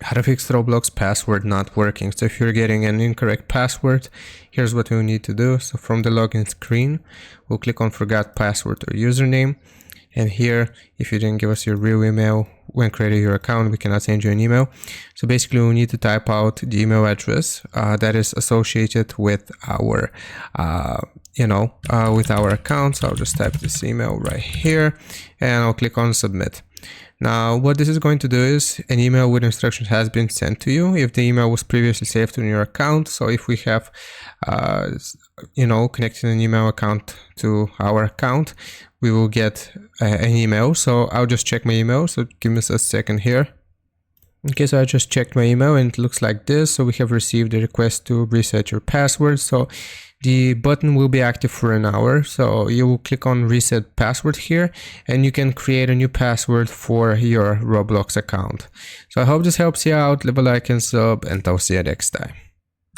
How to fix Roblox password not working. So if you're getting an incorrect password, here's what we need to do. So from the login screen, we'll click on forgot password or username. And here, if you didn't give us your real email when creating your account, we cannot send you an email. So basically we need to type out the email address that is associated with our with our account. So I'll just type this email right here and I'll click on submit. Now what this is going to do is an email with instructions has been sent to you if the email was previously saved in your account. So if we have connected an email account to our account, we will get an email. So I'll just check my email. So give me a second here. Okay, so I just checked my email and it looks like this. So we have received a request to reset your password. So the button will be active for an hour. So you will click on reset password here and you can create a new password for your Roblox account. So I hope this helps you out. Leave a like and sub and I'll see you next time.